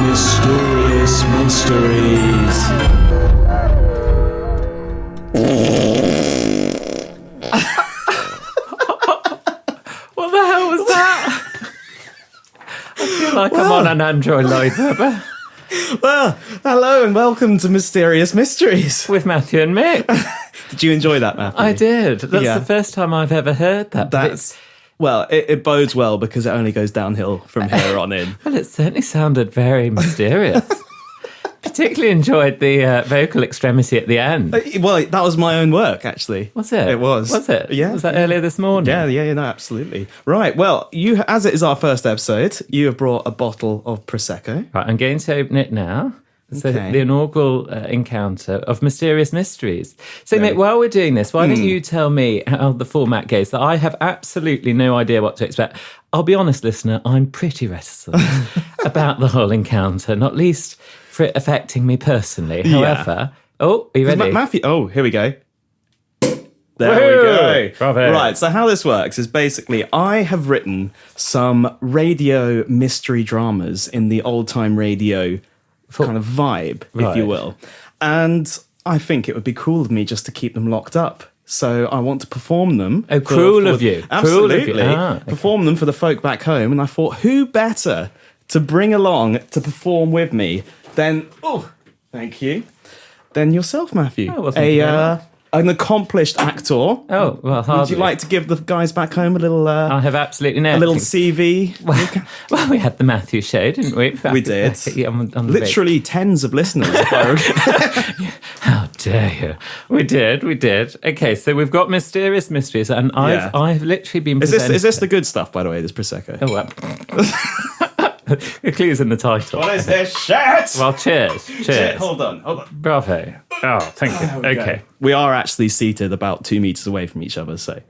Mysterious Mysteries. What the hell was that? I feel like I'm on an Android Lloyd Well, hello and welcome to Mysterious Mysteries. with Matthew and Mick. Did you enjoy that, Matthew? I did. That's Yeah. the first time I've ever heard that. Well, it bodes well because it only goes downhill from here on in. Well, it certainly sounded very mysterious. Particularly enjoyed the vocal extremity at the end. Well, that was my own work, actually. Was it? It was. Was it? Yeah. Was that earlier this morning? Yeah, no, absolutely. Right, well, as it is our first episode, you have brought a bottle of Prosecco. Right, I'm going to open it now. So Okay. the inaugural encounter of Mysterious Mysteries. So, Very- Mick, while we're doing this, why don't you tell me how the format goes? That I have absolutely no idea what to expect. I'll be honest, listener, I'm pretty reticent about the whole encounter, not least for it affecting me personally. However, are you ready? Matthew, here we go. There Woohoo! we go. Bravo. Right, so how this works is basically I have written some radio mystery dramas in the old-time radio kind of vibe, if you Right. will. And I think it would be cruel of me just to keep them locked up. So I want to perform them. Oh, cruel of you. Cruel of you. Absolutely. Ah, okay. Perform them for the folk back home. And I thought, who better to bring along to perform with me than, thank you, than yourself, Matthew. Oh, well, thank you very much. An accomplished actor. Oh, well, Would hardly. you like to give the guys back home a little I have absolutely no. a little CV? Well, we had the Matthew show, didn't we? We did. Yeah, on the Literally tens of listeners. How dare you? We did. Okay, so we've got Mysterious Mysteries, and I've literally been Is presented... this the good stuff, by the way, this Prosecco? Oh, well. The clue's in the title. What is this shit? Well, cheers. Cheers. Hold on. Bravo. Oh, thank you. Okay. We are actually seated about 2 meters away from each other, so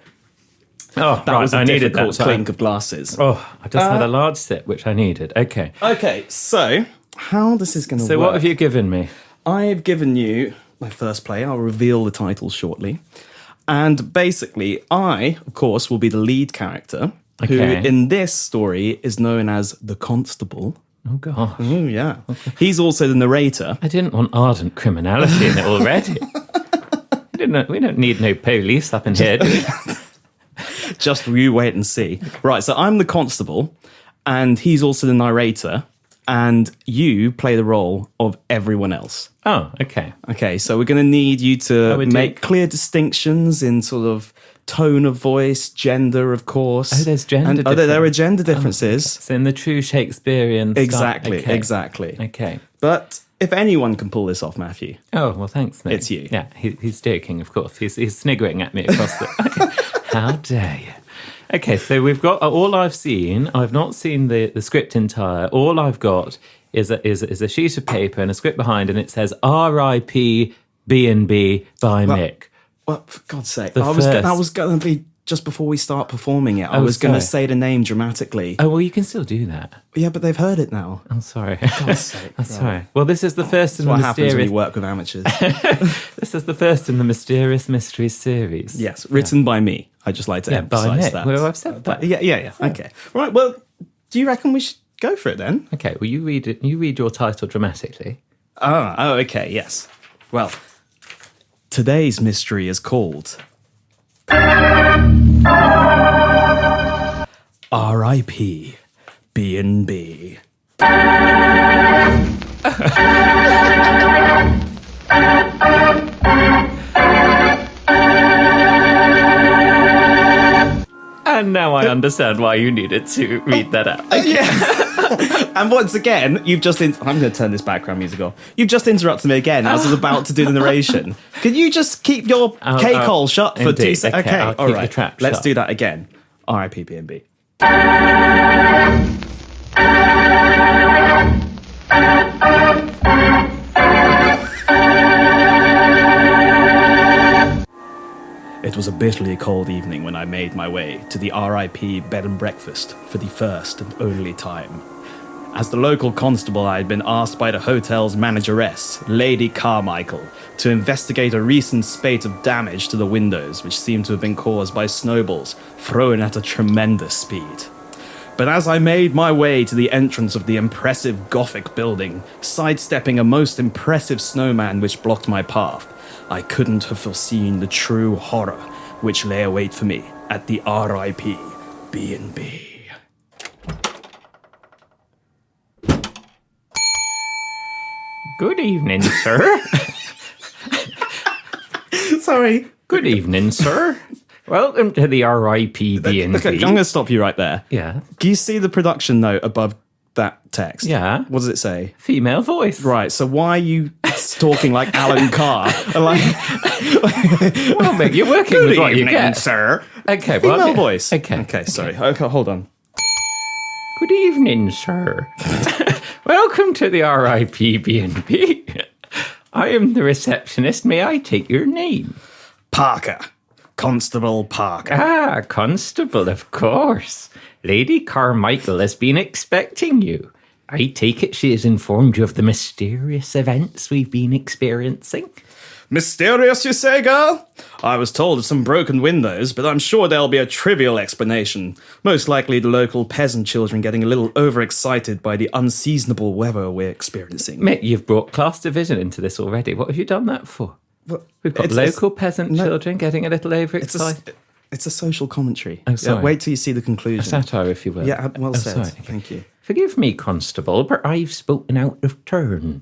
Oh, that was a I needed difficult that. clink of glasses. Oh, I just had a large sip, which I needed. Okay. Okay, so how this is going to work. So what have you given me? I've given you my first play. I'll reveal the title shortly. And basically, I, of course, will be the lead character, who Okay. in this story is known as the Constable. Oh, gosh. Oh, yeah. He's also the narrator. I didn't want ardent criminality in it already. We don't need no police up in here, do we? Just you wait and see. Right, so I'm the Constable, and he's also the narrator, and you play the role of everyone else. Oh, okay. Okay, so we're going to need you to we do. make clear distinctions in sort of tone of voice, gender, of course. Oh, there's gender and, there are gender differences. So in the true Shakespearean style. Exactly, Okay. exactly. Okay. But if anyone can pull this off, Matthew, Oh, well, thanks, mate. It's you. Yeah, he's joking, of course. He's sniggering at me across the... How dare you? Okay, so we've got all I've seen. I've not seen the script entire. All I've got is a sheet of paper and a script behind, and it says R.I.P. B&B by Mick. well, for God's sake, The that was first. going to be just before we start performing it. I was going to sorry. say the name dramatically. Oh, well, you can still do that. Yeah, but they've heard it now. I'm sorry. God's sake. I'm sorry. Well, this is the first in What the happens when mysterious... you work with amateurs? This is the first in the Mysterious Mysteries series. Yes, written by me. I just like to Yeah, by emphasise Nick. that. Well, I've said that. Yeah. Okay. Right. Well, do you reckon we should go for it then? Okay, well, you read it. You read your title dramatically. Oh, okay. Yes. Well, today's mystery is called R.I.P. B&B. And now I understand why you needed to read that out. And once again, I'm going to turn this background music off. You've just interrupted me again as I was about to do the narration. Can you just keep your cake hole shut for indeed. 2 seconds? Okay, I'll all keep right. the trap Let's shut. do that again. R.I.P. B&B. It was a bitterly cold evening when I made my way to the R.I.P. bed and breakfast for the first and only time. As the local constable, I had been asked by the hotel's manageress, Lady Carmichael, to investigate a recent spate of damage to the windows which seemed to have been caused by snowballs thrown at a tremendous speed. But as I made my way to the entrance of the impressive Gothic building, sidestepping a most impressive snowman which blocked my path, I couldn't have foreseen the true horror which lay await for me at the R.I.P. B&B. Good evening, sir. Sorry. Good evening, sir. Welcome to the R.I.P. B&B. Okay, I'm going to stop you right there. Yeah. Do you see the production note above that text? Yeah. What does it say? Female voice. Right, so why are you talking like Alan Carr? Well, mate, you're working with what you get. Sir. Okay, Female well, voice. Okay, sorry. Okay, hold on. Good evening, sir. Welcome to the R.I.P. B&B. I am the receptionist. May I take your name? Parker. Constable Parker. Ah, Constable, of course. Lady Carmichael has been expecting you. I take it she has informed you of the mysterious events we've been experiencing. Mysterious, you say, girl? I was told of some broken windows, but I'm sure there'll be a trivial explanation. Most likely the local peasant children getting a little overexcited by the unseasonable weather we're experiencing. Mate, you've brought class division into this already. What have you done that for? Well, We've got local peasant children getting a little It's overexcited. a social commentary. Oh, sorry. Yeah, wait till you see the conclusion. A satire, if you will. Yeah, well said. Sorry, okay. Thank you. Forgive me, Constable, but I've spoken out of turn.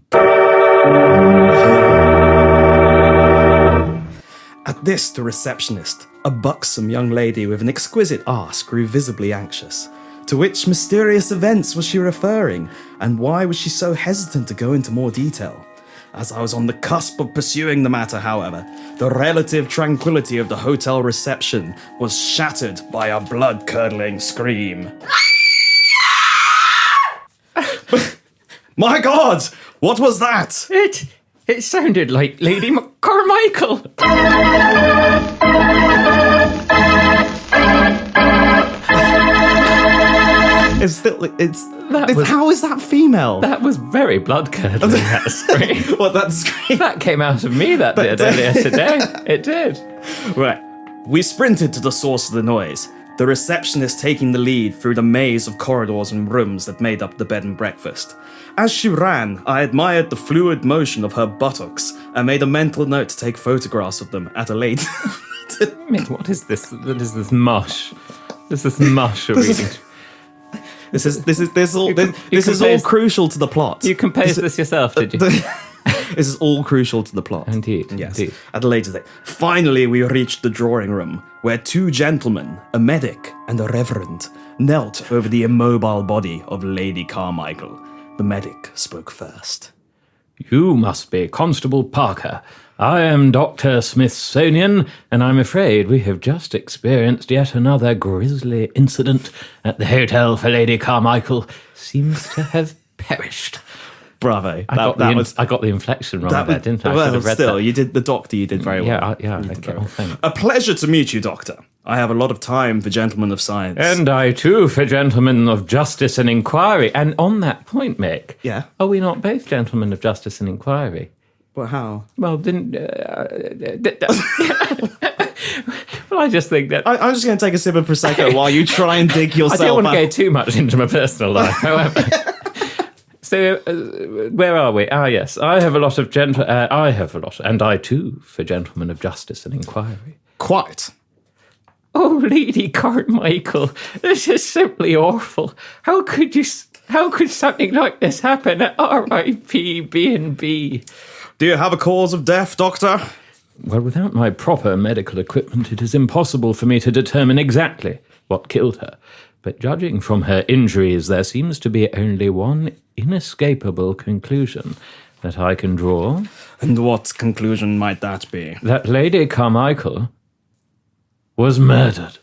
At this, the receptionist, a buxom young lady with an exquisite arse, grew visibly anxious. To which mysterious events was she referring, and why was she so hesitant to go into more detail? As I was on the cusp of pursuing the matter, however, the relative tranquility of the hotel reception was shattered by a blood-curdling scream. My God! What was that? It sounded like Lady Carmichael. How is that female? That was very blood-curdling, that scream. What, that scream? That came out of me, that did, earlier today. It did. Right. We sprinted to the source of the noise, the receptionist taking the lead through the maze of corridors and rooms that made up the bed and breakfast. As she ran, I admired the fluid motion of her buttocks and made a mental note to take photographs of them at a later. Mate, what is this? What is this mush? This is mush of eating. This is all crucial to the plot. You composed this yourself, did you? This is all crucial to the plot. Indeed, Yes. indeed. At a later date. Finally, we reached the drawing room, where two gentlemen, a medic and a reverend, knelt over the immobile body of Lady Carmichael. The medic spoke first. You must be Constable Parker. I am Dr. Smithsonian, and I'm afraid we have just experienced yet another grisly incident at the hotel for Lady Carmichael. Seems to have perished. Bravo. I got the inflection wrong there, didn't I? I should Well, have read still, that. you did the doctor. You did very well. Yeah. Okay. Oh, thanks. A pleasure to meet you, Doctor. I have a lot of time for gentlemen of science. And I too, for gentlemen of justice and inquiry. And on that point, Mick, Yeah? are we not both gentlemen of justice and inquiry? Well, how? Well, didn't. Well, I just think that. I'm just going to take a sip of Prosecco while you try and dig I yourself don't want to out. go too much into my personal life, however. So, where are we? Ah, yes. I have a lot, and I too, for gentlemen of justice and inquiry. Quite. Oh, Lady Carmichael, this is simply awful. How could something like this happen at R.I.P. B&B? Do you have a cause of death, Doctor? Well, without my proper medical equipment, it is impossible for me to determine exactly what killed her. But judging from her injuries, there seems to be only one inescapable conclusion that I can draw. And what conclusion might that be? That Lady Carmichael was murdered.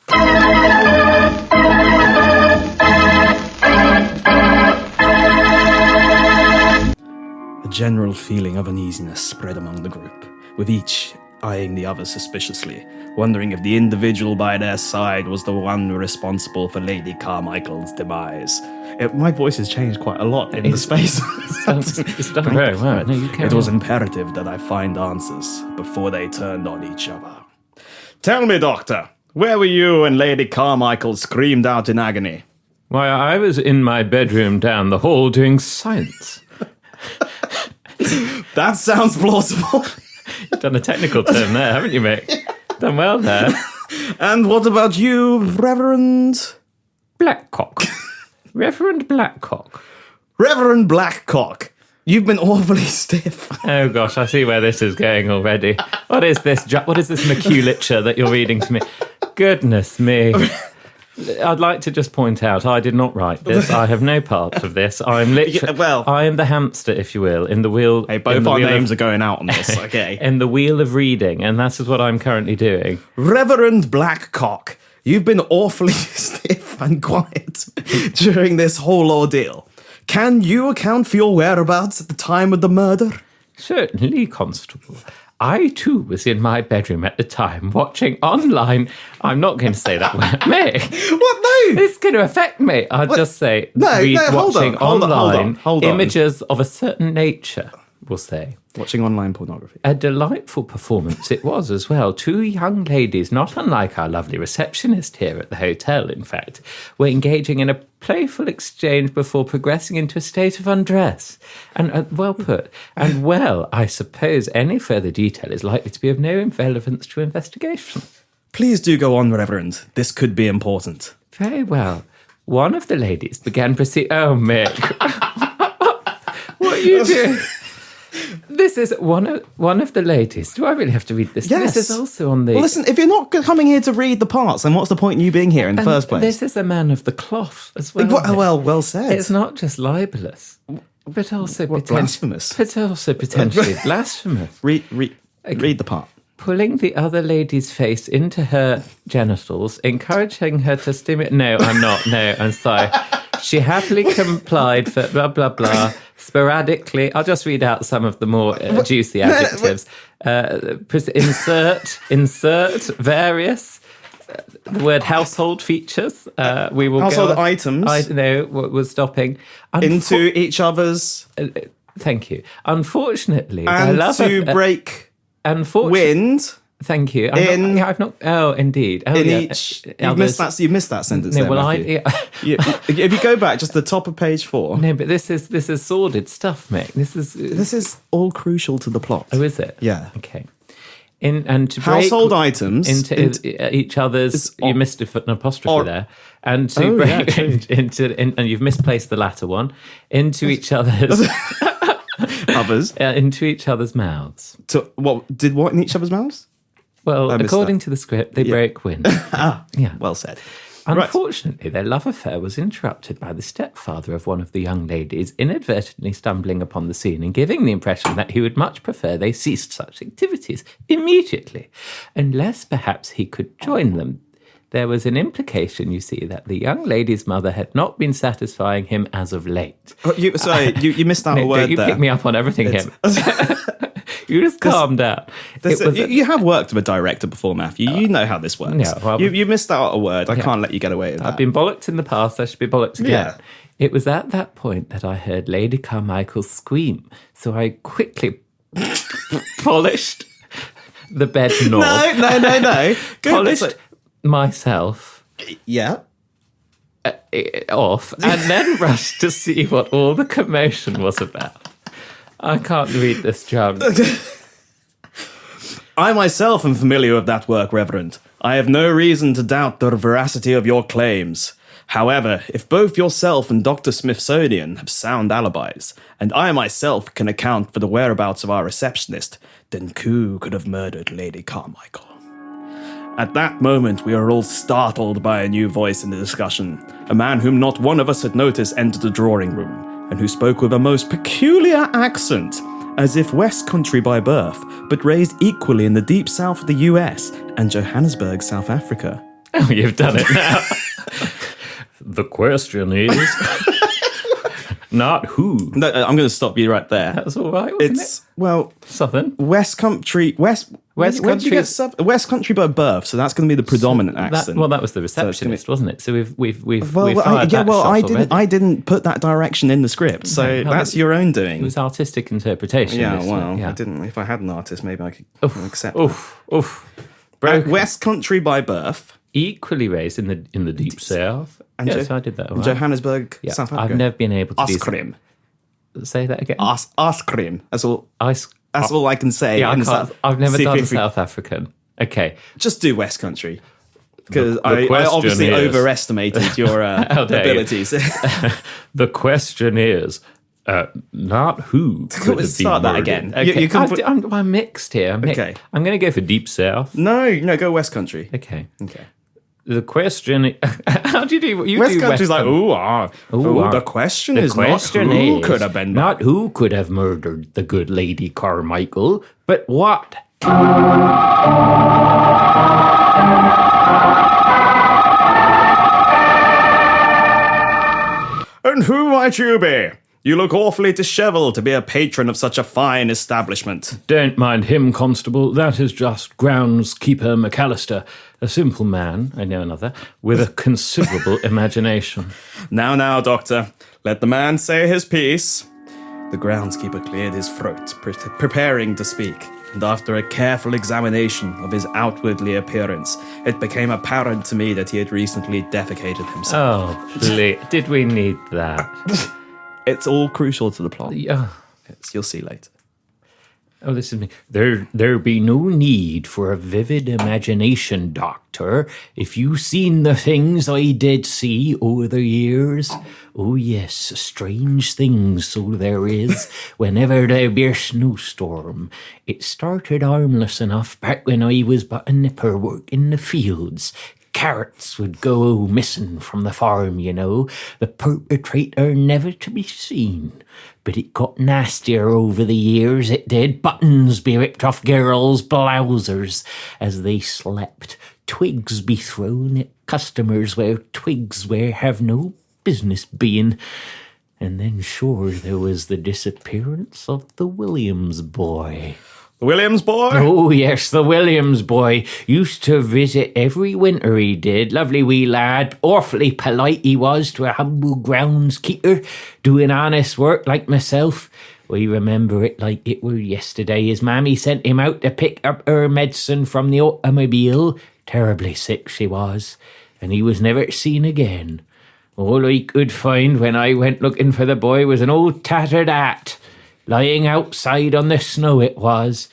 A general feeling of uneasiness spread among the group, with each eyeing the other suspiciously, wondering if the individual by their side was the one responsible for Lady Carmichael's demise. My voice has changed quite a lot in the space. It's done very well. No, you It was imperative that I find answers before they turned on each other. Tell me, Doctor, where were you when Lady Carmichael screamed out in agony? Why, I was in my bedroom down the hall doing science. That sounds plausible. You've done a technical term there, haven't you, Mick? Done well there. And what about you, Reverend? Blackcock. Reverend Blackcock. Reverend Blackcock. You've been awfully stiff. Oh gosh, I see where this is going already. What is this maculature that you're reading to me? Goodness me. I'd like to just point out, I did not write this. I have no part of this. I'm literally, I am the hamster, if you will, in the wheel. Hey, both our names are going out on this, okay? In the wheel of reading, and that is what I'm currently doing. Reverend Blackcock, you've been awfully stiff and quiet during this whole ordeal. Can you account for your whereabouts at the time of the murder? Certainly, Constable. I, too, was in my bedroom at the time watching online. I'm not going to say that word. Mick. What? No. It's going to affect me. I'll just say Hold on. images of a certain nature, we'll say. Watching online pornography. A delightful performance it was as well. Two young ladies, not unlike our lovely receptionist here at the hotel, in fact, were engaging in a playful exchange before progressing into a state of undress. And well put. And well, I suppose any further detail is likely to be of no relevance to investigation. Please do go on, Reverend. This could be important. Very well. One of the ladies began proceed. Oh, Mick. What are you doing? This is one of the ladies. Do I really have to read this? Yes. This is also on the... Well, listen, if you're not coming here to read the parts, then what's the point in you being here in the first place? This is a man of the cloth as well. Well said. It's not just libelous, but also blasphemous. But also potentially blasphemous. Read the part. Pulling the other lady's face into her genitals, encouraging her to stimulate... No, I'm not. No, I'm sorry. She happily complied for blah, blah, blah. Sporadically, I'll just read out some of the more juicy adjectives. Insert various. The word household features. We will household items. We're stopping. Into each other's. Thank you. Unfortunately, and to break wind. Thank you. I've not. Oh, indeed. Oh, each. You missed that sentence. No, well, if you go back just the top of page 4. No, but this is sordid stuff, Mick. This is all crucial to the plot. Oh, is it? Yeah. Okay. And to household items into each other's. You missed an apostrophe there. And to break and you've misplaced the latter one into each other's. Others into each other's mouths. So what in each other's mouths? Well, according to the script, they break wind. Yeah, well said. Unfortunately, their love affair was interrupted by the stepfather of one of the young ladies inadvertently stumbling upon the scene and giving the impression that he would much prefer they ceased such activities immediately, unless perhaps he could join them. There was an implication, you see, that the young lady's mother had not been satisfying him as of late. Oh, you missed out a word you there. You pick me up on everything, him. You just calm down. You have worked with a director before, Matthew. You know how this works. Yeah, well, you missed out a word. I can't let you get away with that. I've been bollocked in the past. I should be bollocked again. Yeah. It was at that point that I heard Lady Carmichael scream. So I quickly polished the bed knob. No. Polished myself. Yeah. Off and then rushed to see what all the commotion was about. I can't read this junk. I myself am familiar with that work, Reverend. I have no reason to doubt the veracity of your claims. However, if both yourself and Dr. Smithsonian have sound alibis, and I myself can account for the whereabouts of our receptionist, then who could have murdered Lady Carmichael? At that moment, we are all startled by a new voice in the discussion, a man whom not one of us had noticed entered the drawing room, and who spoke with a most peculiar accent, as if West Country by birth, but raised equally in the deep south of the US and Johannesburg, South Africa. Oh, you've done it now. The question is not who. No, I'm going to stop you right there. That's all right, wasn't it? Well, Southern. West Country, West West Where did you Country. get West Country by birth, so that's going to be the predominant accent. That was the receptionist, wasn't it? So we've Well, fired that shot already. I didn't put that direction in the script, so No, that's your own doing. It was artistic interpretation. Yeah, wasn't well, it? I didn't. If I had an artist, maybe I could accept. Oof. West Country by birth, Equally raised in the deep south. and Yes, I did that. all right. Johannesburg, Yeah, South Africa. I've never been able to do Ice-cream. Say that again. Ice-cream. That's all. Ice. That's all I can say. Yeah, I in can't, South- I've never See if done you- South African. Okay. Just do West Country. Because The I question obviously is- overestimated your How dare you. abilities. The question is not who. Could Let's have start been that murdered. again. Okay. You can put- I'm mixed here. Okay. I'm going to go for deep south. No, go West Country. Okay. Okay. The question. How do you do? You West do Country's West like, Country. the question The is question not who is could have been not who could have murdered the good Lady Carmichael, but what. And who might you be? You look awfully dishevelled to be a patron of such a fine establishment. Don't mind him, Constable. That is just groundskeeper McAllister, a simple man, I know another, with a considerable imagination. Now, Doctor, let the man say his piece. The groundskeeper cleared his throat, preparing to speak, and after a careful examination of his outwardly appearance, it became apparent to me that he had recently defecated himself. Oh, please. Did we need that? It's all crucial to the plot. Yeah. You'll see later. Oh, listen to me. There be no need for a vivid imagination, Doctor. If you seen the things I did see over the years, oh yes, strange things so there is, whenever there be a snowstorm. It started harmless enough back when I was but a nipper work in the fields. Carrots would go missing from the farm, you know, the perpetrator never to be seen. But it got nastier over the years, it did. Buttons be ripped off girls' blousers as they slept. Twigs be thrown at customers where twigs where have no business being. And then sure there was the disappearance of the Williams boy. Williams boy? Oh, yes, the Williams boy used to visit every winter, he did. Lovely wee lad. Awfully polite he was to a humble groundskeeper, doing honest work like myself. We remember it like it were yesterday. His mammy sent him out to pick up her medicine from the automobile. Terribly sick she was, and he was never seen again. All I could find when I went looking for the boy was an old tattered hat. Lying outside on the snow it was.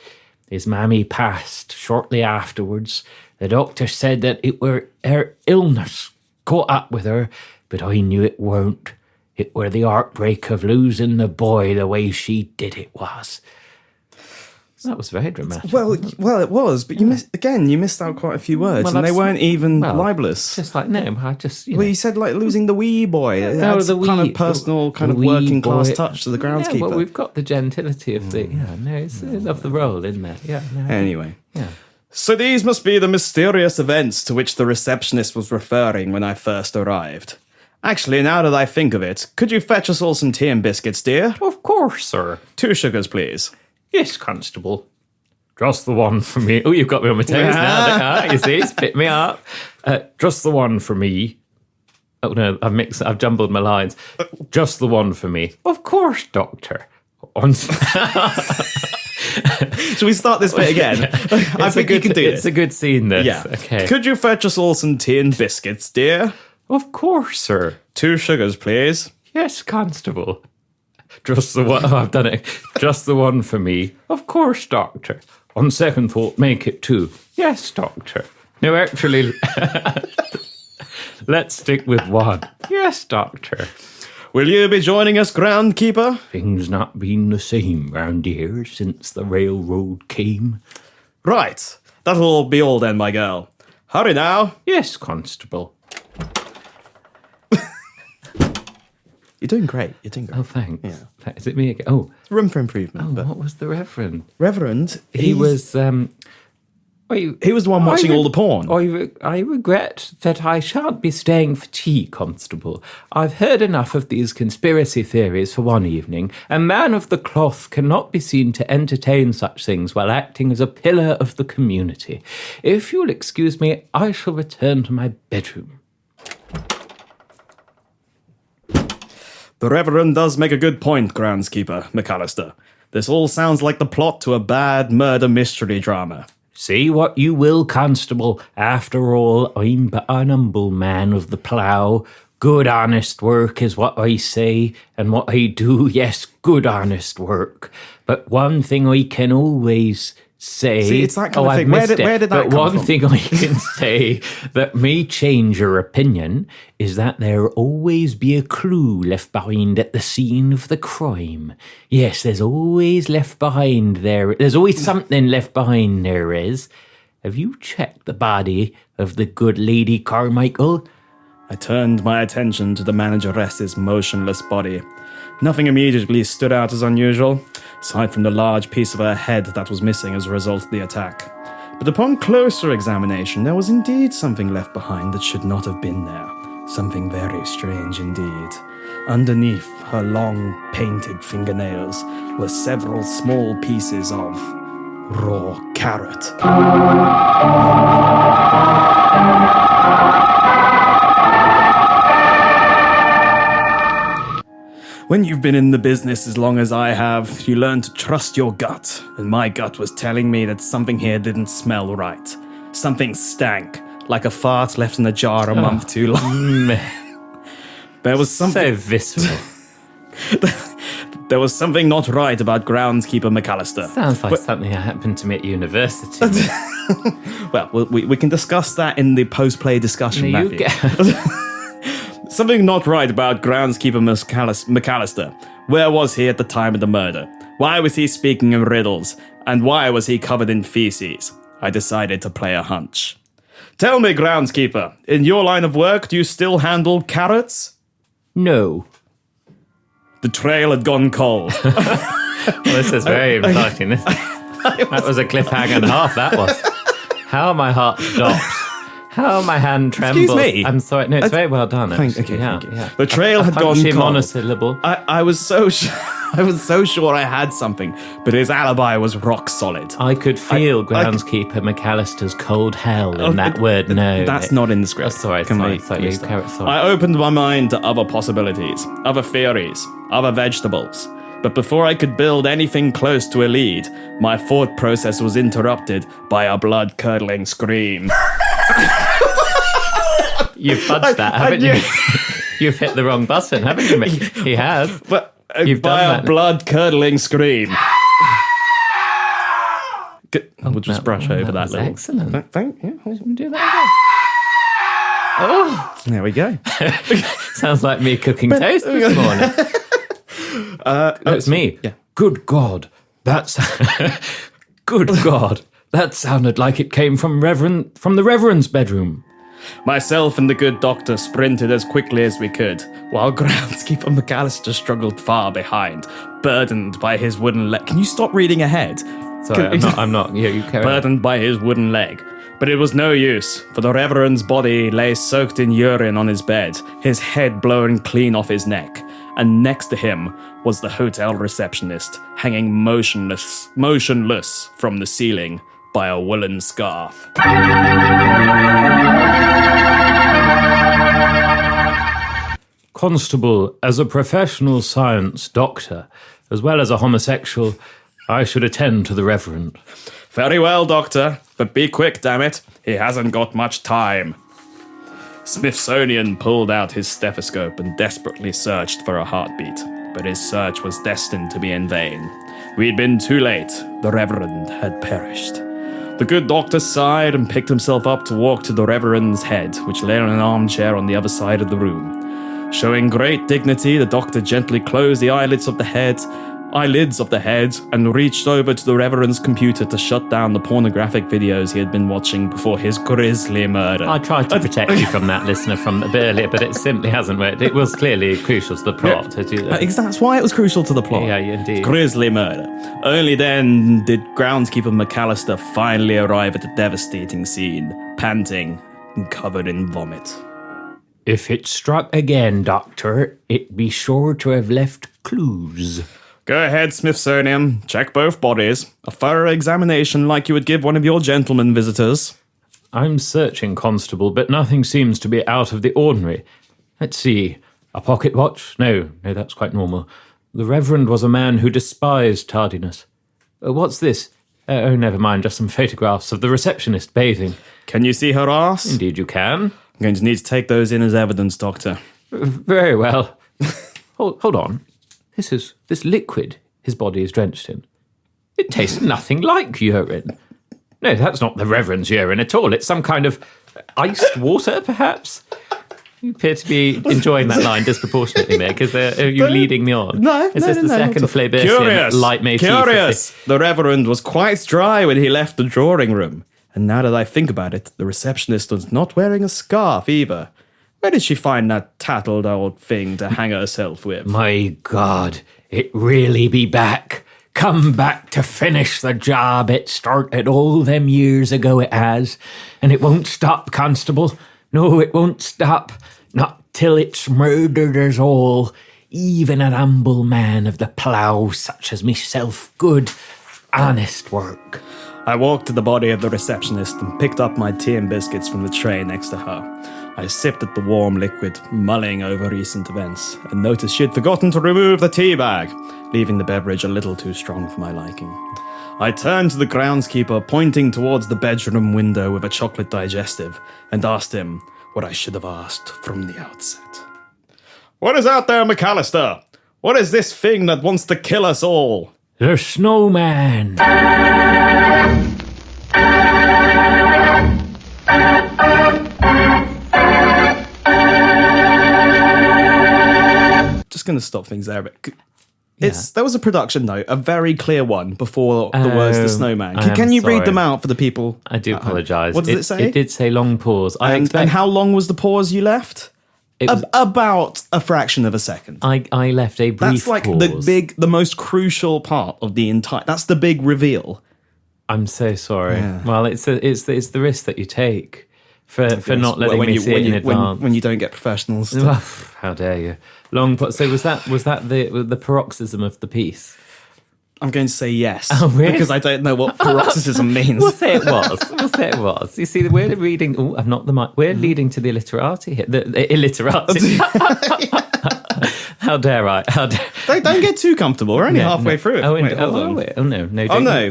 His mammy passed shortly afterwards. The doctor said that it were her illness caught up with her, but I knew it weren't. It were the heartbreak of losing the boy the way she did it was. That was very dramatic. Well, it was, but you missed out quite a few words, Well, and they that's- weren't even well, libelous. Just like, no, I just, Well, you said like losing the wee boy. That's the kind wee- of personal, kind the of working wee class boy. touch to the Yeah, groundskeeper. well, we've got the gentility of the, it's of the role, isn't it? Yeah. No, Anyway. yeah. So these must be the mysterious events to which the receptionist was referring when I first arrived. Actually, now that I think of it, could you fetch us all some tea and biscuits, dear? Of course, sir. 2 sugars, please. Yes, Constable. Just the one for me. Oh, you've got me on my toes now. You see, spit me up. Just the one for me. Oh, no, I've jumbled my lines. Just the one for me. Of course, Doctor. Shall we start this bit again? I think you can do It's this. a good scene, this. Yeah. Okay. Could you fetch us all some tea and biscuits, dear? Of course, sir. 2 sugars, please. Yes, Constable. Just the one. Oh, I've done it. Just the one for me. Of course, Doctor. On second thought, make it 2. Yes, Doctor. No, actually, let's stick with 1. Yes, Doctor. Will you be joining us, groundkeeper? Things not been the same round here since the railroad came. Right. That'll be all then, my girl. Hurry now. Yes, Constable. You're doing great. Oh, thanks. Yeah. Is it me again? Oh, Room for improvement. but what was the Reverend? Reverend, He was He was the one watching all the porn. I regret that I shan't be staying for tea, Constable. I've heard enough of these conspiracy theories for one evening. A man of the cloth cannot be seen to entertain such things while acting as a pillar of the community. If you'll excuse me, I shall return to my bedroom. The Reverend does make a good point, groundskeeper McAllister. This all sounds like the plot to a bad murder mystery drama. Say what you will, Constable. After all, I'm but an humble man of the plough. Good honest work is what I say, and what I do, yes, good honest work. But one thing I can always say... See, it's that kind of thing. Where did that but come one from? thing I can say that may change your opinion is that there'll always be a clue left behind at the scene of the crime. Yes, there's always left behind there. There's always something left behind there is. Have you checked the body of the good Lady Carmichael? I turned my attention to the manageress's motionless body. Nothing immediately stood out as unusual, aside from the large piece of her head that was missing as a result of the attack. But upon closer examination, there was indeed something left behind that should not have been there. Something very strange indeed. Underneath her long, painted fingernails were several small pieces of raw carrot. When you've been in the business as long as I have, you learn to trust your gut, and my gut was telling me that something here didn't smell right. Something stank, like a fart left in a jar a month too long. There was something... So visceral. There was something not right about groundskeeper McAllister. Sounds like something that happened to me at university. Well, we can discuss that in the post-play discussion, Matthew. Something not right about groundskeeper McAllister. Where was he at the time of the murder? Why was he speaking in riddles? And why was he covered in feces? I decided to play a hunch. Tell me, groundskeeper, in your line of work, do you still handle carrots? No. The trail had gone cold. Well, this is very exciting. That was a cliffhanger and a half, that was. How my heart stopped. How my hand trembles. Excuse me. I'm sorry. No, it's very well done. Thank you. Yeah. The trail had gone Punchy cold. monosyllable. I was so sure I had something, but his alibi was rock solid. I could feel groundskeeper McAllister's cold hell in that word no. That's not in the script. Oh, sorry. I opened my mind to other possibilities, other theories, other vegetables. But before I could build anything close to a lead, my thought process was interrupted by a blood-curdling scream. You've fudged that, haven't you? You've hit the wrong button, haven't you? He has. But You've by done a that. blood-curdling scream. We'll just brush over that was little... excellent. Do that again. Oh, There we go. sounds like me cooking toast this morning. That's me. Yeah. Good God, that's good God. That sounded like it came from the Reverend's bedroom. Myself and the good doctor sprinted as quickly as we could, while groundskeeper McAllister struggled far behind, burdened by his wooden leg. Can you stop reading ahead? Sorry, I'm not. Yeah, you carry on. Burdened by his wooden leg. But it was no use, for the Reverend's body lay soaked in urine on his bed, his head blown clean off his neck, and next to him was the hotel receptionist, hanging motionless from the ceiling by a woolen scarf. Constable, as a professional science doctor, as well as a homosexual, I should attend to the Reverend. Very well, Doctor, but be quick, damn it. He hasn't got much time. Smithsonian pulled out his stethoscope and desperately searched for a heartbeat, but his search was destined to be in vain. We'd been too late. The Reverend had perished. The good doctor sighed and picked himself up to walk to the Reverend's head, which lay on an armchair on the other side of the room. Showing great dignity, the doctor gently closed the eyelids of the head, eyelids of the head and reached over to the Reverend's computer to shut down the pornographic videos he had been watching before his grisly murder. I tried to protect you from that, listener, from a bit earlier, but it simply hasn't worked. It was clearly crucial to the plot. That's why it was crucial to the plot. Yeah, indeed. Grisly murder. Only then did groundskeeper McAllister finally arrive at the devastating scene, panting and covered in vomit. If it struck again, Doctor, it'd be sure to have left clues. Go ahead, Smithsonian. Check both bodies. A thorough examination like you would give one of your gentlemen visitors. I'm searching, Constable, but nothing seems to be out of the ordinary. Let's see. A pocket watch? No, that's quite normal. The Reverend was a man who despised tardiness. What's this? Oh, never mind, just some photographs of the receptionist bathing. Can you see her arse? Indeed you can. I'm going to need to take those in as evidence, Doctor. Very well. Hold on. This liquid his body is drenched in. It tastes nothing like urine. No, that's not the Reverend's urine at all. It's some kind of iced water, perhaps? You appear to be enjoying that line disproportionately, Mick. Are you leading me on? No, Is this the second Flabertian Curious! light motif? Curious! The Reverend was quite dry when he left the drawing room. And now that I think about it, the receptionist was not wearing a scarf either. Where did she find that tattled old thing to hang herself with? My God, it really be back. Come back to finish the job it started all them years ago it has. And it won't stop, Constable. No, it won't stop. Not till it's murdered us all. Even an humble man of the plough such as myself. Good, honest work. I walked to the body of the receptionist and picked up my tea and biscuits from the tray next to her. I sipped at the warm liquid, mulling over recent events, and noticed she'd forgotten to remove the tea bag, leaving the beverage a little too strong for my liking. I turned to the groundskeeper, pointing towards the bedroom window with a chocolate digestive, and asked him what I should have asked from the outset. What is out there, McAllister? What is this thing that wants to kill us all? The snowman. Just going to stop things there a bit. There was a production note, a very clear one, before the words "the snowman." Can you read them out for the people? I do apologise. What does it say? It did say long pause. And how long was the pause you left? About a fraction of a second. I left a brief That's like pause. the most crucial part of the entire. That's the big reveal. I'm so sorry. Yeah. Well, it's the risk that you take for not letting me see it in advance. When you don't get professionals. How dare you? Long pause. So was that the paroxysm of the piece? I'm going to say yes. Oh, really? Because I don't know what paroxysm means. We'll say it was. You see, we're reading. Oh, I'm not the mic. We're leading to the illiterati here. The illiterati. How dare I? Don't get too comfortable. We're only halfway through it. Oh, Wait, hold on. no.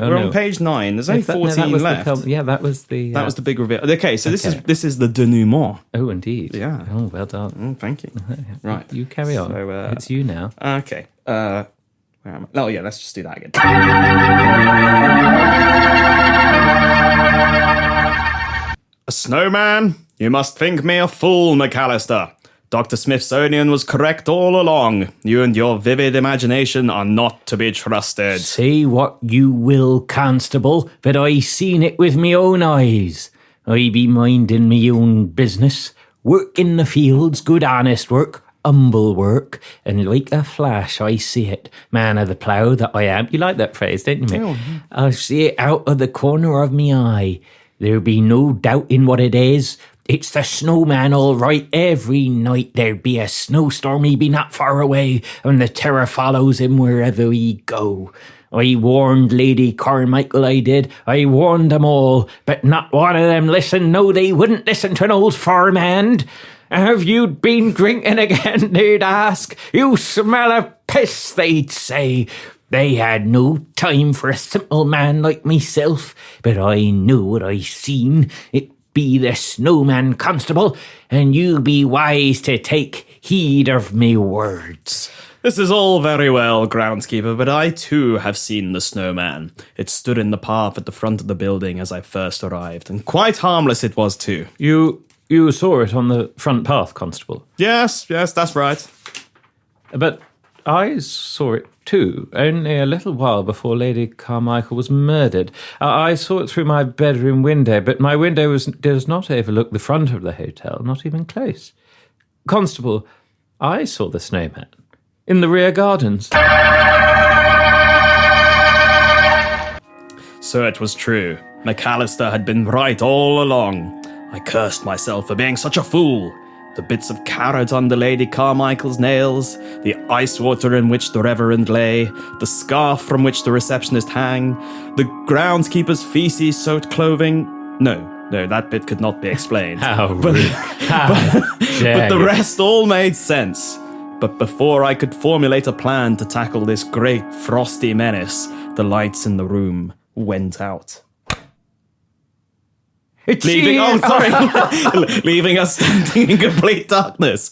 We're on page 9. There's only 14 left. That was the. That was the big reveal. Okay, so this is the denouement. Oh, indeed. Yeah. Oh, well done. Thank you. Right. You carry on. So, it's you now. Okay. Where am I? Oh, yeah, let's just do that again. A snowman? You must think me a fool, McAllister. Dr. Smithsonian was correct all along. You and your vivid imagination are not to be trusted. Say what you will, Constable, but I seen it with me own eyes. I be minding me own business. Work in the fields, good honest work. Humble work, and like a flash I see it, man of the plough that I am. You like that phrase, don't you, Mick? Oh. I see it out of the corner of me eye. There be no doubt in what it is. It's the snowman, all right. Every night there be a snowstorm, he be not far away, and the terror follows him wherever he go. I warned Lady Carmichael, I did. I warned them all, but not one of them listened. No, they wouldn't listen to an old farmhand. Have you been drinking again, they'd ask. You smell of piss, they'd say. They had no time for a simple man like myself, but I knew what I seen. It be the snowman, Constable, and you be wise to take heed of me words. This is all very well, groundskeeper, but I too have seen the snowman. It stood in the path at the front of the building as I first arrived, and quite harmless it was too. You saw it on the front path, Constable? Yes, that's right. But I saw it too, only a little while before Lady Carmichael was murdered. I saw it through my bedroom window, but my window does not overlook the front of the hotel, not even close. Constable, I saw the snowman in the rear gardens. So it was true. McAllister had been right all along. I cursed myself for being such a fool. The bits of carrot under Lady Carmichael's nails, the ice water in which the reverend lay, the scarf from which the receptionist hung, the groundskeeper's feces-soaked clothing. No, that bit could not be explained. How but, rude. but the rest all made sense. But before I could formulate a plan to tackle this great frosty menace, the lights in the room went out. Leaving us standing in complete darkness.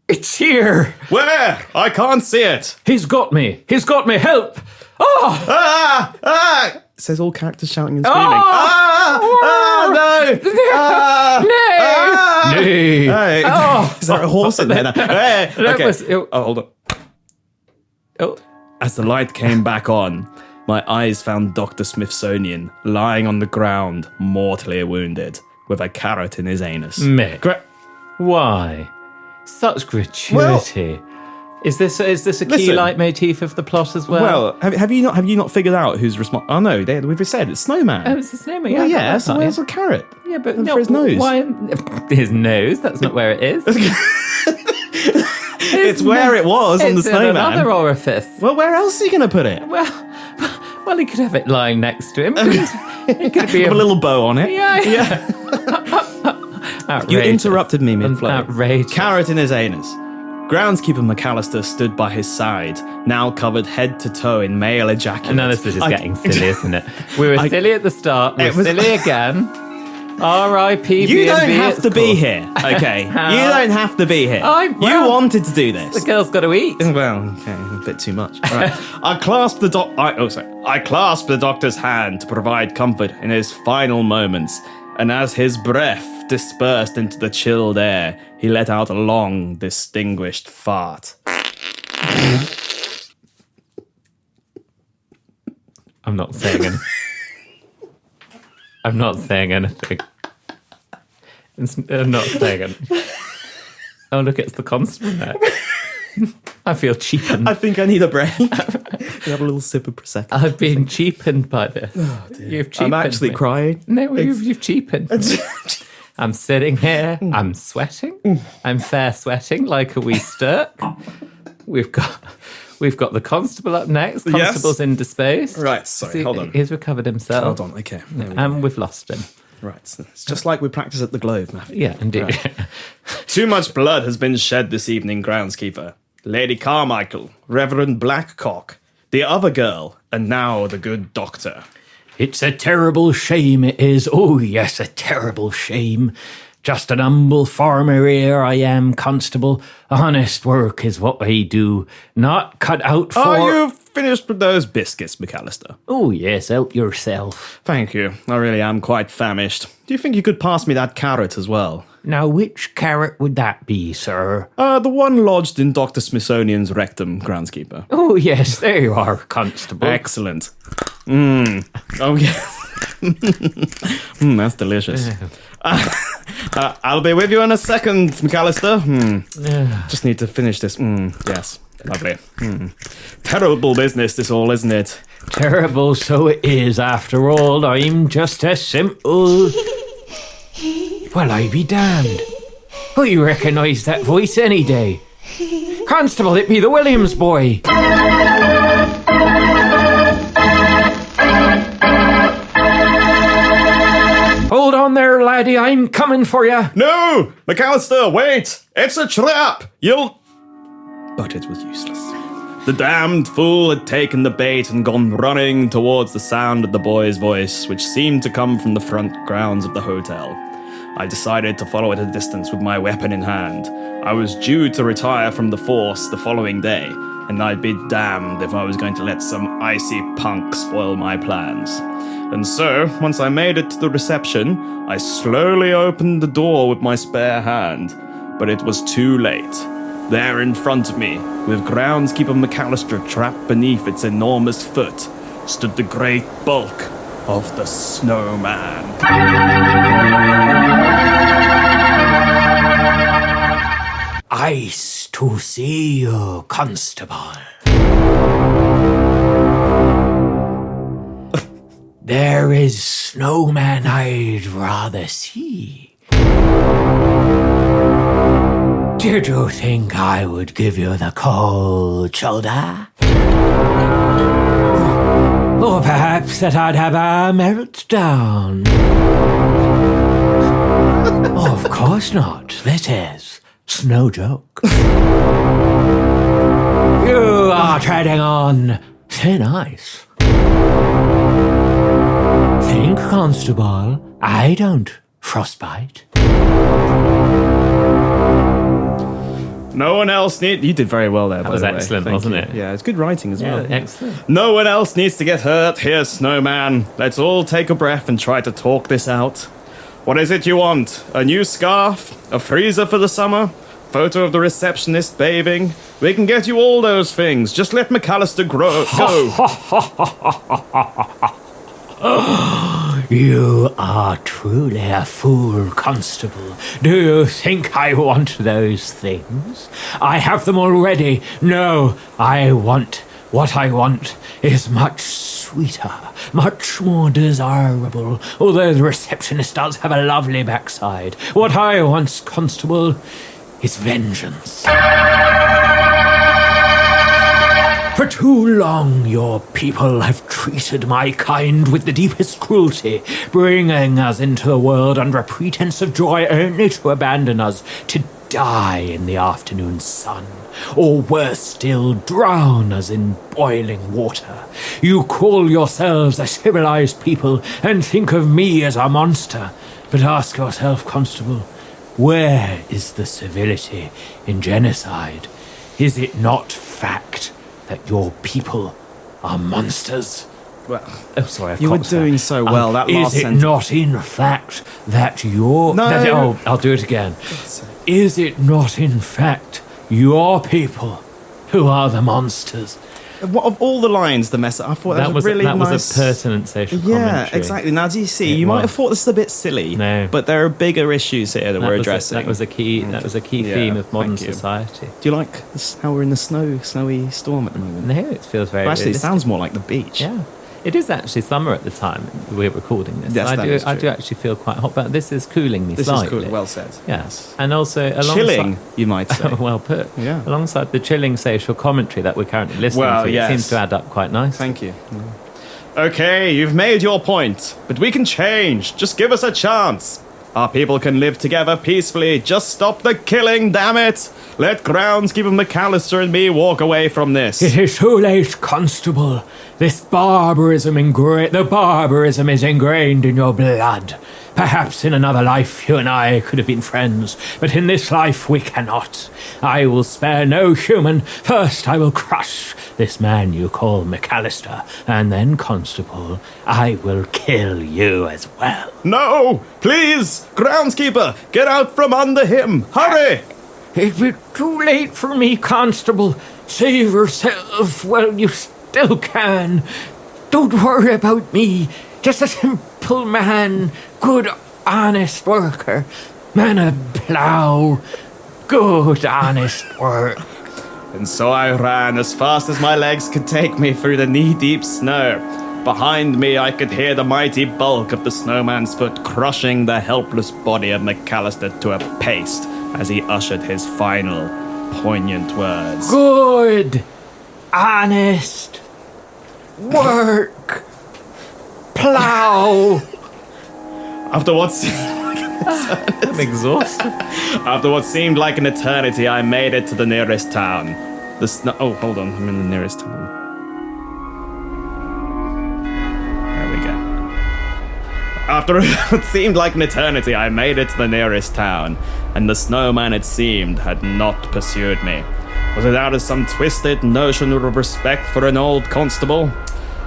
It's here. Where? I can't see it. He's got me. Help. Oh! Says all characters shouting and screaming. No. No. Hey. Oh. Is there a horse in there? Hey. Okay. Hold on. Oh. As the light came back on, my eyes found Dr. Smithsonian lying on the ground, mortally wounded, with a carrot in his anus. Mick, why? Such gratuity. Is this a key leitmotif of the plot as well? Well, have you not figured out who's responsible? Oh no, we've said it's Snowman. Oh, it's the snowman. Well, yeah, so where's the carrot? Yeah, but for his nose. Why? His nose? That's not where it is. It's where it was on the It's in snowman. another orifice. Well, where else are you going to put it? Well, he could have it lying next to him. It could be With a little bow on it. Yeah. You interrupted me mid-flow. Outrageous. Carrot in his anus. Groundskeeper McAllister stood by his side, now covered head to toe in male ejaculate. No, this is just getting silly, isn't it? We were silly at the start. We're silly again. R.I.P. You don't B&B, have it's to be cool. here, okay? You don't have to be here. You wanted to do this. The girl's got to eat. Well, okay, a bit too much. All right. I clasped the doctor's hand to provide comfort in his final moments, and as his breath dispersed into the chilled air, he let out a long, distinguished fart. I'm not saying anything. I'm not saying anything. I'm not saying anything. Oh, look, it's the constable now. I feel cheapened. I think I need a break. Have a little sip of Prosecco. I've been cheapened by this. Oh, You've cheapened I'm actually me. crying. No, you've cheapened me. I'm sitting here. I'm sweating. I'm fair sweating like a wee stirk. We've got the constable up next. Constable's into space. Right, sorry, hold on. He's recovered himself. Hold on, okay. And we've lost him. Right, it's just like we practice at the Globe, Matthew. Yeah, indeed. Right. Too much blood has been shed this evening, groundskeeper. Lady Carmichael, Reverend Blackcock, the other girl, and now the good doctor. It's a terrible shame, it is. Oh, yes, a terrible shame. Just an humble farmer here I am, Constable. Honest work is what I do. Not cut out for... Are you finished with those biscuits, McAllister? Oh, yes, help yourself. Thank you. I really am quite famished. Do you think you could pass me that carrot as well? Now, which carrot would that be, sir? The one lodged in Dr. Smithsonian's rectum, groundskeeper. Oh, yes, there you are, Constable. Excellent. Oh, yeah. That's delicious. I'll be with you in a second, McAllister. Just need to finish this. Yes, lovely. Terrible business, this all, isn't it? Terrible, so it is. After all, I'm just a simple... Well, I be damned. Oh, you recognise that voice any day. Constable, it be the Williams boy. Hold on there, laddie, I'm coming for you. No! McAllister, wait! It's a trap! You'll... But it was useless. The damned fool had taken the bait and gone running towards the sound of the boy's voice, which seemed to come from the front grounds of the hotel. I decided to follow at a distance with my weapon in hand. I was due to retire from the force the following day, and I'd be damned if I was going to let some icy punk spoil my plans. And so, once I made it to the reception, I slowly opened the door with my spare hand. But it was too late. There in front of me, with groundskeeper McAllister trapped beneath its enormous foot, stood the great bulk of the snowman. Nice to see you, Constable. There is snowman I'd rather see. Did you think I would give you the cold shoulder? Or perhaps that I'd have a meltdown? Of course not. This is no joke. You are treading on thin ice. Think, Constable, I don't frostbite. No one else need. You did very well there. That was excellent, wasn't it? Yeah, it's good writing as well. Excellent. No one else needs to get hurt. Here, Snowman. Let's all take a breath and try to talk this out. What is it you want? A new scarf? A freezer for the summer? Photo of the receptionist bathing? We can get you all those things. Just let McAllister go. You are truly a fool, Constable. Do you think I want those things? I have them already. No, what I want is much sweeter, much more desirable, although the receptionist does have a lovely backside. What I want, Constable, is vengeance. For too long, your people have treated my kind with the deepest cruelty, bringing us into the world under a pretense of joy only to abandon us to die in the afternoon sun, or worse still, drown us in boiling water. You call yourselves a civilized people and think of me as a monster. But ask yourself, Constable, where is the civility in genocide? Is it not fact that your people are monsters? Well, Sorry, you were doing so well. That last is it sentence. not in fact that your... No. I'll do it again. Is it not in fact your people who are the monsters? What, of all the lines, the mess. I thought that was really that nice. was a pertinent social Yeah, commentary. exactly. Now, do you see? It You might have was. thought this is a bit silly. No. But there are bigger issues here that we're addressing. That was a key. That was a key Yeah, theme of modern thank you. society. Do you like how we're in the snowy storm at the moment? No, it feels very. Well, actually, it realistic. sounds more like the beach. Yeah, it is actually summer at the time we're recording this. Yes, And that is I true. do actually feel quite hot, but this is cooling me This slightly. is cool. Well said. Yes, and also alongside, Chilling, you might say. well put. Yeah. Alongside the chilling social commentary that we're currently listening Well, to, yes. it seems to add up quite nicely. Thank you. Okay, you've made your point, but we can change. Just give us a chance. Our people can live together peacefully. Just stop the killing, damn it! Let groundskeeper McAllister and me walk away from this. It is too late, Constable. The barbarism is ingrained in your blood. Perhaps in another life you and I could have been friends, but in this life we cannot. I will spare no human. First I will crush this man you call McAllister, and then, Constable, I will kill you as well. No! Please! Groundskeeper, get out from under him! Hurry! It will be too late for me, Constable. Save yourself while you still can. Don't worry about me. Just a simple man, good, honest worker. Man of the plough, good, honest work. And so I ran as fast as my legs could take me through the knee-deep snow. Behind me, I could hear the mighty bulk of the snowman's foot crushing the helpless body of McAllister to a paste as he ushered his final, poignant words. Good, honest work. Plough. After what I'm exhausted. After what seemed like an eternity, I made it to the nearest town. Oh, hold on. I'm in the nearest town. There we go. After what seemed like an eternity, I made it to the nearest town, and the snowman, it seemed, had not pursued me. Was it out of some twisted notion of respect for an old constable?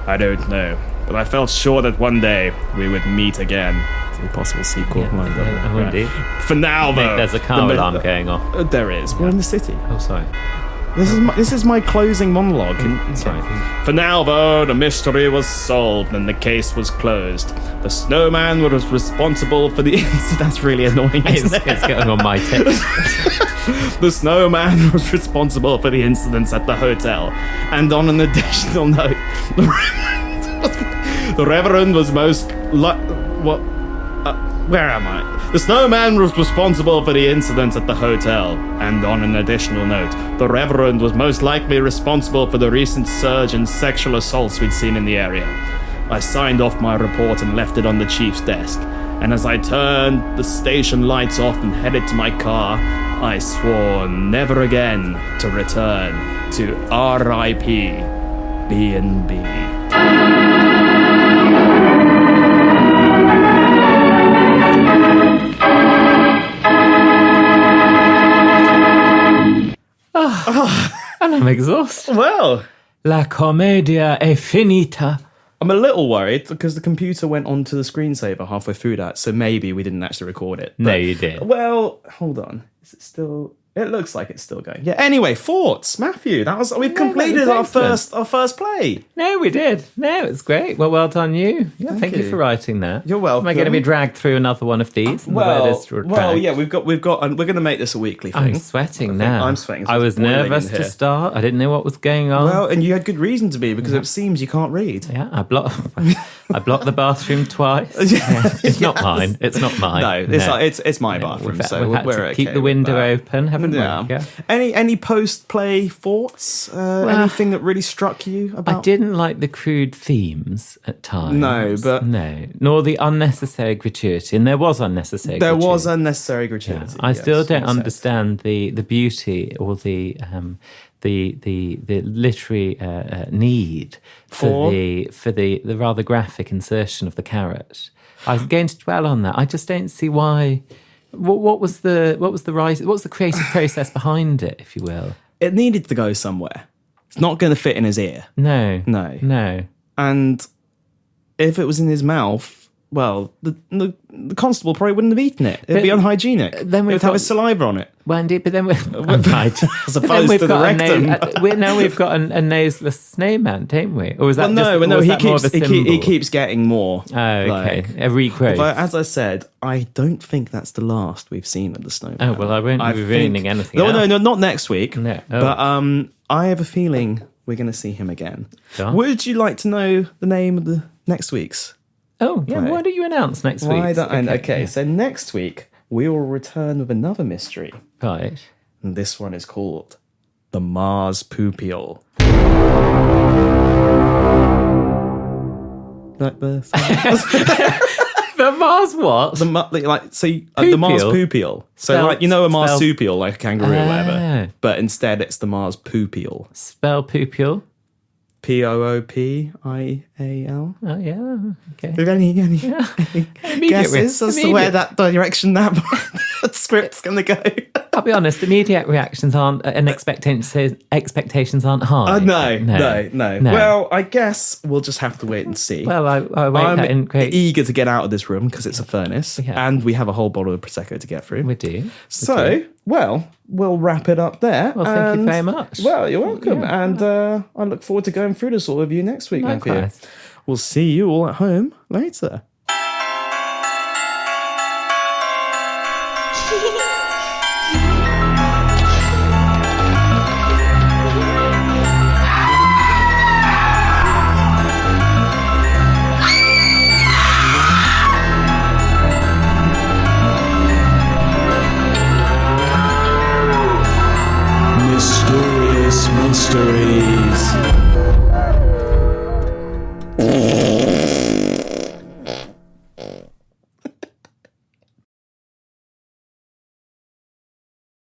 I don't know, but I felt sure that one day we would meet again. for the possible sequel lined up. Yeah, indeed. For now, though, There's a car alarm going off. There is. We're in the city. Oh, sorry. This is my closing monologue. Sorry. For now, though, the mystery was solved and the case was closed. The snowman was responsible for the incident. That's really annoying, isn't it? It's getting on my tip. The snowman was responsible for the incidents at the hotel. And on an additional note, the Reverend was most where am I? The snowman was responsible for the incidents at the hotel. And on an additional note, the Reverend was most likely responsible for the recent surge in sexual assaults we'd seen in the area. I signed off my report and left it on the chief's desk. And as I turned the station lights off and headed to my car, I swore never again to return to R.I.P. B&B. And I'm exhausted. Well, La commedia è finita. I'm a little worried because the computer went onto the screensaver halfway through that, so maybe we didn't actually record it. No, you did. Well, hold on. Is it still? It looks like it's still going. Yeah. Anyway, thoughts, Matthew. We've completed our first play. No, we did. No, it's great. Well done, you. Yeah, thank you you for writing that. You're welcome. Am I going to be dragged through another one of these? Well, yeah, we've got. We're going to make this a weekly thing. I'm sweating now. I'm sweating. So I was it's boiling nervous in to here. start. I didn't know what was going on. Well, and you had good reason to be because it seems you can't read. Yeah, I blocked the bathroom twice. Yeah, it's not mine. It's not mine. No, it's my bathroom, We've so had we're to okay. keep the window open, haven't Yeah. we? Yeah. Any post-play thoughts? Anything that really struck you about? I didn't like the crude themes at times. No, but- no, nor the unnecessary gratuity, and there was unnecessary. There gratuity. was unnecessary gratuity. I still don't in a sense. understand the beauty or the literary need for the rather graphic insertion of the carrot. I was going to dwell on that. I just don't see why. What was the creative process behind it, if you will? It needed to go somewhere. It's not going to fit in his ear. No. And if it was in his mouth, well, the constable probably wouldn't have eaten it. It'd be unhygienic. Then It'd have his saliva on it. Well, indeed, but then we've As opposed to the rectum. now we've got a noseless snowman, don't we? Or was that he keeps getting more. Oh, okay. A regrowth. But as I said, I don't think that's the last we've seen of the snowman. Oh, well, I won't be ruining anything else. No, not next week. No. Oh. But I have a feeling we're going to see him again. Sure. Would you like to know the name of the next week's? Oh, yeah. Right. Why don't you announce next week? Okay, so next week we will return with another mystery. Right. And this one is called The Mars Pupil. Like the The Mars what? the Mars Pupil. So like a marsupial, like a kangaroo or whatever. But instead it's the Mars Pupil. Spell pupil. Poopil. Oh, yeah. Okay. Have any guesses as to where Immediate. that direction that script's going to go? I'll be honest, immediate reactions aren't, and expectations aren't high. No. Well, I guess we'll just have to wait and see. Well, I wait I'm that in great... eager to get out of this room because it's a furnace Yeah. and we have a whole bottle of Prosecco to get through. We do. So, well, we'll wrap it up there. Well, thank you very much. Well, you're welcome. Yeah. And I look forward to going through this all with you next week. Matthew. Likewise. We'll see you all at home later. Mysterious Mystery.